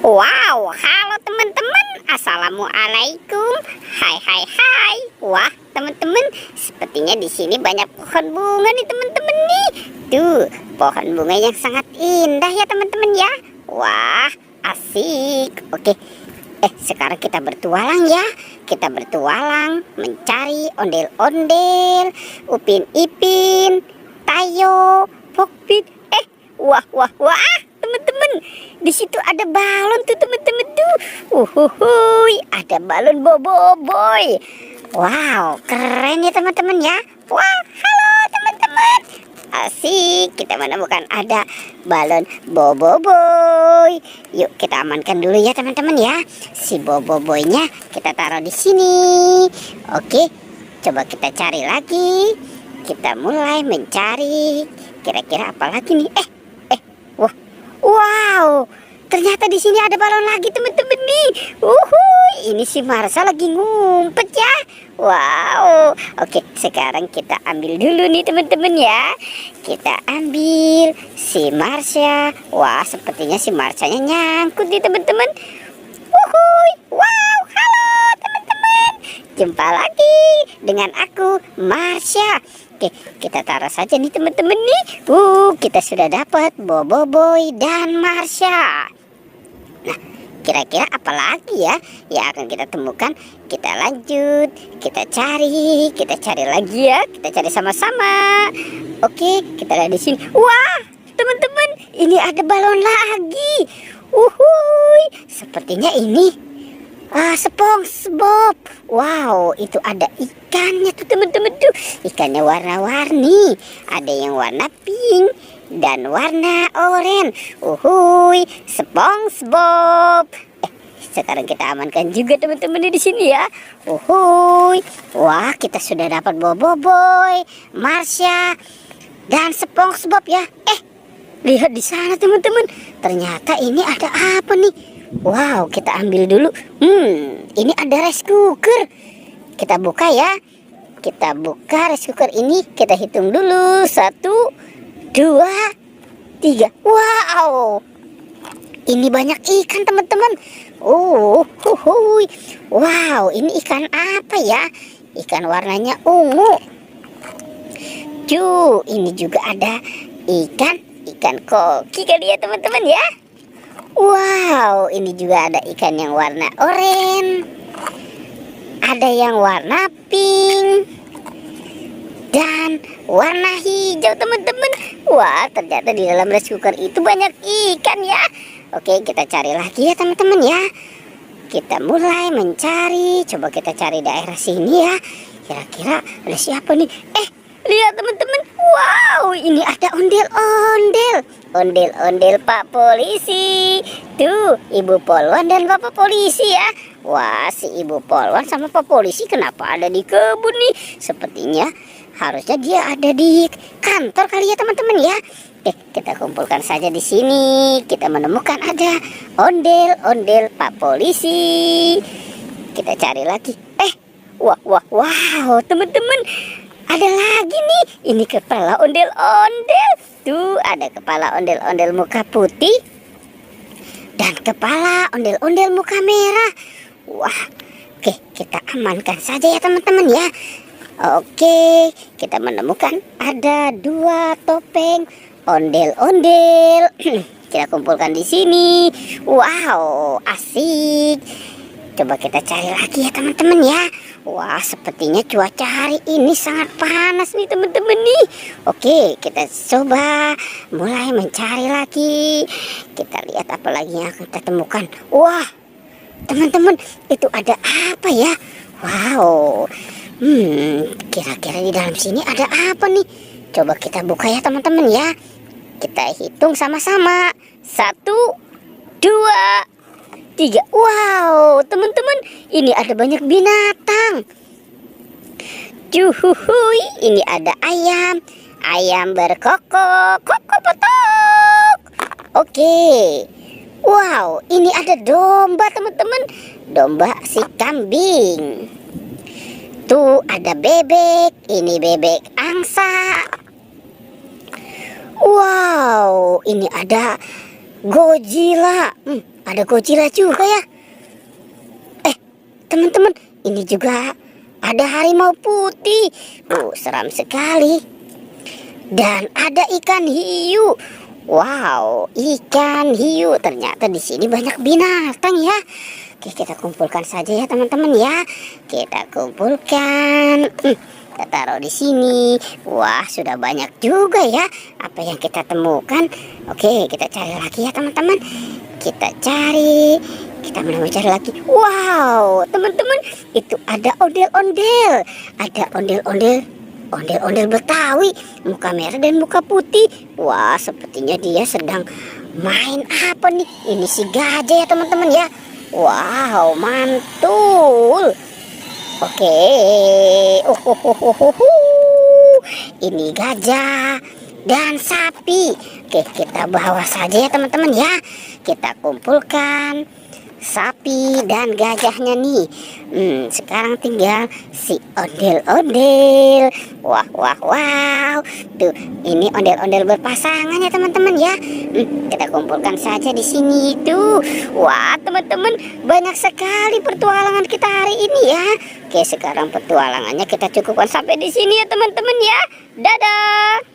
Wow, halo teman-teman. Assalamualaikum. Hai hai hai. Wah, teman-teman, sepertinya di sini banyak pohon bunga nih teman-teman nih. Tuh, pohon bunga yang sangat indah ya teman-teman ya. Wah, asik. Oke. Sekarang kita bertualang ya. Kita bertualang mencari ondel-ondel, Upin Ipin, Tayo, Pokpit. Wah wah wah, teman-teman, di situ ada balon tuh teman-teman tuh. Ada balon boboiboy. Wow, keren ya teman-teman ya. Wah, halo teman-teman. Asik, kita menemukan ada balon boboiboy. Yuk kita amankan dulu ya teman-teman ya. Si boboiboynya kita taruh di sini. Oke, coba kita cari lagi. Kita mulai mencari. Kira-kira apa lagi nih? Wow, ternyata di sini ada balon lagi teman-teman nih. Ini si Marsha lagi ngumpet ya. Wow, oke, sekarang kita ambil dulu nih teman-teman ya. Kita ambil si Marsha. Wah, sepertinya si Marshanya nyangkut nih teman-teman. Wow, halo teman-teman. Jumpa lagi dengan aku, Marsha. Oke, kita taruh saja nih teman-teman nih. Kita sudah dapat boboiboy dan Marsha. Nah, kira-kira apa lagi ya yang akan kita temukan? Kita lanjut, kita cari lagi ya. Kita cari sama-sama. Oke, kita lihat di sini. Wah, teman-teman, ini ada balon lagi. Sepertinya ini SpongeBob. Wow, itu ada ikannya tuh teman-teman tuh. Ikannya warna-warni. Ada yang warna pink dan warna oranye. SpongeBob. Sekarang kita amankan juga teman-teman di sini ya. Wah, kita sudah dapat boboiboy, Marsha dan SpongeBob ya. Lihat di sana teman-teman. Ternyata ini ada apa nih? Wow, kita ambil dulu. Ini ada rice cooker. Kita buka ya. Kita buka rice cooker ini. Kita hitung dulu. 1, 2, 3. Wow, ini banyak ikan teman-teman. Wow, ini ikan apa ya? Ikan warnanya ungu. Ini juga ada ikan koki kali ya teman-teman ya. Wow, ini juga ada ikan yang warna oranye. Ada yang warna pink dan warna hijau teman-teman. Wah, ternyata di dalam rice cooker itu banyak ikan ya. Oke, kita cari lagi ya teman-teman ya. Kita mulai mencari. Coba kita cari daerah sini ya. Kira-kira ada siapa nih? Lihat teman-teman. Wow, ini ada ondel-ondel. Ondel-ondel Pak Polisi. Tuh, Ibu Polwan dan Bapak Polisi ya. Wah, si Ibu Polwan sama Pak Polisi kenapa ada di kebun nih? Sepertinya harusnya dia ada di kantor kali ya teman-teman ya. Kita kumpulkan saja di sini. Kita menemukan ada ondel-ondel Pak Polisi. Kita cari lagi. Wow, teman-teman. Ada lagi nih. Ini kepala ondel-ondel. Tuh, ada kepala ondel-ondel muka putih dan kepala ondel-ondel muka merah. Wah, oke, kita amankan saja ya teman-teman ya. Oke, kita menemukan ada 2 topeng ondel-ondel. Kita kumpulkan di sini. Wow, asik. Coba kita cari lagi ya teman-teman ya. Wah, sepertinya cuaca hari ini sangat panas nih teman-teman nih. Oke, kita coba mulai mencari lagi. Kita lihat apa lagi yang akan kita temukan. Wah, teman-teman, itu ada apa ya? Wow, kira-kira di dalam sini ada apa nih? Coba kita buka ya teman-teman ya. Kita hitung sama-sama. 1, 2, 3. Wow, teman-teman, ini ada banyak binatang. Ini ada ayam. Ayam berkokok, kokok potok. Oke. Wow, ini ada domba teman-teman. Domba si kambing. Tuh ada bebek. Ini bebek angsa. Wow, ini ada Godzilla. ada Godzilla juga ya. Teman-teman, ini juga ada harimau putih. Seram sekali. Dan ada ikan hiu. Wow, ikan hiu. Ternyata di sini banyak binatang ya. Oke, kita kumpulkan saja ya teman-teman ya. Kita kumpulkan. Kita taruh di sini. Wah, sudah banyak juga ya apa yang kita temukan. Oke, kita cari lagi ya teman-teman. Kita cari. Kita mencari lagi. Wow, teman-teman, itu ada ondel-ondel. Ada ondel-ondel Betawi, muka merah dan muka putih. Wah, sepertinya dia sedang main apa nih? Ini si gajah ya teman-teman ya. Wow, mantul. Oke. Ini gajah dan sapi. Oke, kita bawa saja ya teman-teman ya. Kita kumpulkan sapi dan gajahnya nih. Sekarang tinggal si ondel-ondel. Wow. Tuh, ini ondel-ondel berpasangan ya teman-teman ya. Kita kumpulkan saja di sini tuh. Wah, teman-teman, banyak sekali petualangan kita hari ini ya. Oke, sekarang petualangannya kita cukupkan sampai di sini ya teman-teman ya. Dadah.